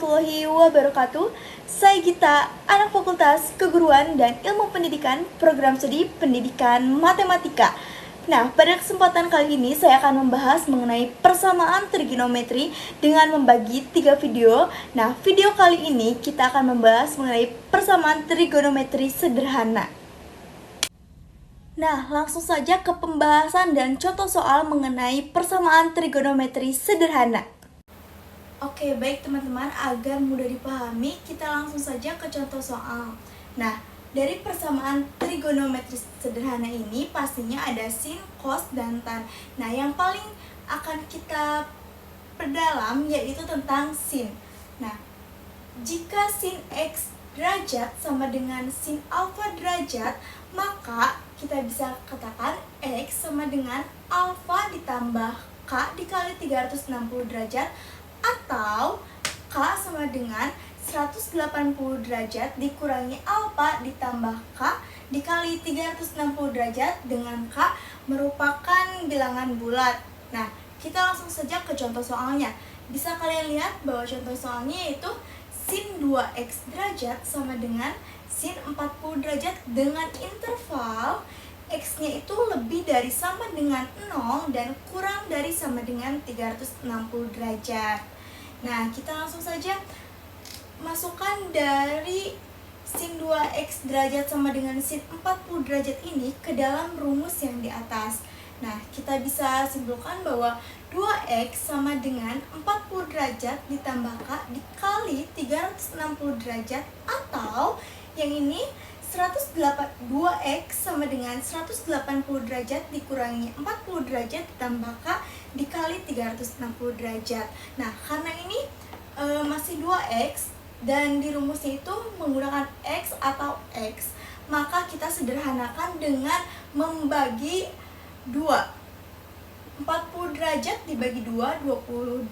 warahmatullahi wabarakatuh. Saya Gita, anak Fakultas Keguruan dan Ilmu Pendidikan, Program Studi Pendidikan Matematika. Nah, pada kesempatan kali ini saya akan membahas mengenai persamaan trigonometri dengan membagi 3 video. Nah, video kali ini kita akan membahas mengenai persamaan trigonometri sederhana. Nah, langsung saja ke pembahasan dan contoh soal mengenai persamaan trigonometri sederhana. Oke, baik teman-teman, agar mudah dipahami, kita langsung saja ke contoh soal. Nah, dari persamaan trigonometri sederhana ini pastinya ada sin, cos, dan tan. Nah, yang paling akan kita perdalam yaitu tentang sin. Nah, jika sin x derajat sama dengan sin alfa derajat, maka kita bisa katakan x sama dengan alfa ditambah k dikali 360 derajat, atau K sama dengan 180 derajat dikurangi alfa ditambah K dikali 360 derajat dengan K merupakan bilangan bulat. Nah, kita langsung saja ke contoh soalnya. Bisa kalian lihat bahwa contoh soalnya yaitu sin 2x derajat sama dengan sin 40 derajat dengan interval x-nya itu lebih dari sama dengan 0 dan kurang dari sama dengan 360 derajat. Nah, kita langsung saja masukkan dari sin 2x derajat sama dengan sin 40 derajat ini ke dalam rumus yang di atas. Nah, kita bisa simpulkan bahwa 2x sama dengan 40 derajat ditambah k dikali 360 derajat, atau yang ini 2x sama dengan 180 derajat dikurangi 40 derajat ditambah k dikali 360 derajat. Nah, karena ini masih 2x dan di rumusnya itu menggunakan x atau x, maka kita sederhanakan dengan membagi 2. 40 derajat dibagi 2, 20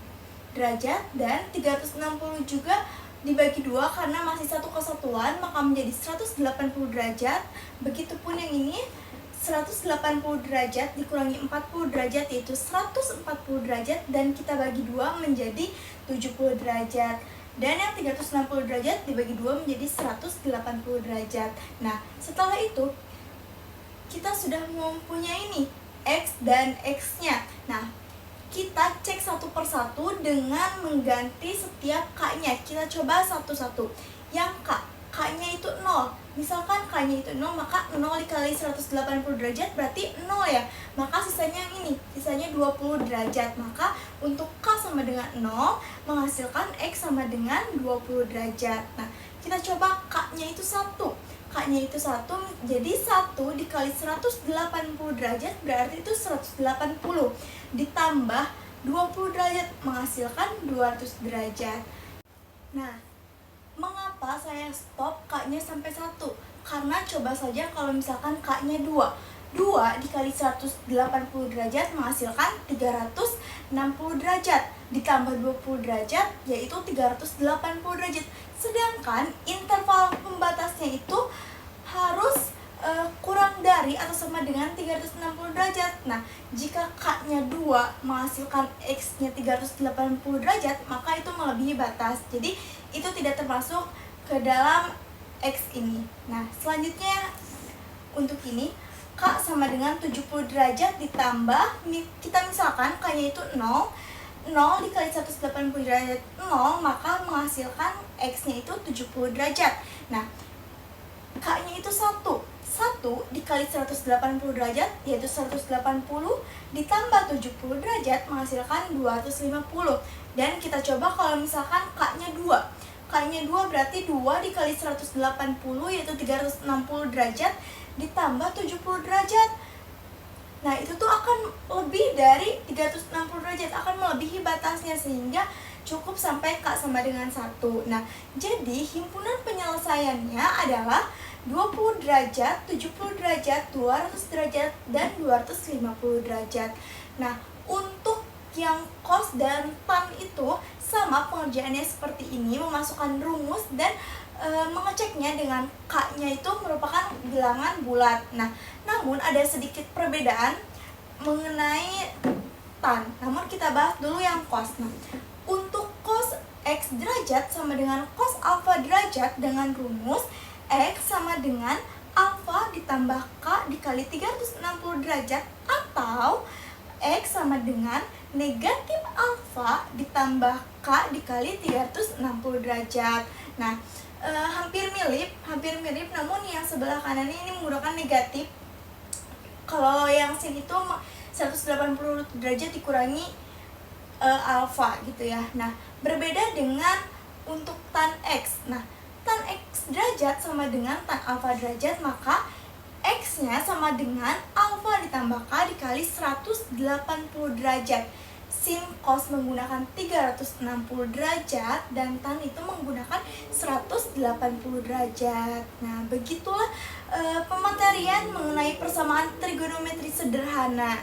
derajat, dan 360 juga dibagi 2 karena masih satu kesatuan, maka menjadi 180 derajat. Begitupun yang ini 180 derajat dikurangi 40 derajat yaitu 140 derajat, dan kita bagi 2 menjadi 70 derajat. Dan yang 360 derajat dibagi 2 menjadi 180 derajat. Nah, setelah itu kita sudah mempunyai ini x dan x-nya. Nah, kita cek satu persatu dengan mengganti setiap k-nya. Kita coba satu-satu. Yang k-nya itu 0. Misalkan k-nya itu 0, maka 0 dikali 180 derajat berarti 0 ya. Maka sisanya yang ini, sisanya 20 derajat. Maka untuk k sama dengan 0 menghasilkan x sama dengan 20 derajat. Nah, kita coba k-nya itu 1. K-nya itu 1, jadi 1 dikali 180 derajat berarti itu 180 ditambah 20 derajat menghasilkan 200 derajat. Nah, mengapa saya stop K-nya sampai 1? Karena coba saja kalau misalkan K-nya 2 dikali 180 derajat menghasilkan 360 derajat ditambah 20 derajat yaitu 380 derajat. Sedangkan interval pembatasnya itu harus kurang dari atau sama dengan 360 derajat. Nah, jika K-nya 2 menghasilkan X-nya 380 derajat, maka itu melebihi batas. Jadi, itu tidak termasuk ke dalam X ini. Nah, selanjutnya untuk ini K sama dengan 70 derajat ditambah, kita misalkan K-nya itu 0 dikali 180 derajat 0, maka menghasilkan X-nya itu 70 derajat. Nah, K-nya itu 1 dikali 180 derajat yaitu 180 ditambah 70 derajat menghasilkan 250. Dan kita coba kalau misalkan K-nya 2 berarti 2 dikali 180 yaitu 360 derajat ditambah 70 derajat. Nah, itu tuh akan lebih dari 360 derajat, akan melebihi batasnya sehingga cukup sampai K sama dengan 1. Nah, jadi himpunan penyelesaiannya adalah 20 derajat, 70 derajat, 200 derajat, dan 250 derajat. Nah, untuk yang cos dan tan itu sama pengerjaannya seperti ini, memasukkan rumus dan mengeceknya dengan K-nya itu merupakan bilangan bulat. Nah, namun ada sedikit perbedaan mengenai tan. Namun kita bahas dulu yang cos. Nah, untuk cos X derajat sama dengan cos alfa derajat dengan rumus X sama dengan alfa ditambah K dikali 360 derajat, atau X sama dengan negatif alfa ditambah K dikali 360 derajat. Nah, hampir mirip, namun yang sebelah kanan ini menggunakan negatif. Kalau yang sini tuh 180 derajat dikurangi alfa gitu ya. Nah, berbeda dengan untuk tan X. Nah, tan X derajat sama dengan tan alfa derajat, maka X-nya sama dengan alfa ditambah K dikali 180 derajat. Sin cos menggunakan 360 derajat dan tan itu menggunakan 180 derajat. Nah, begitulah pematerian mengenai persamaan trigonometri sederhana.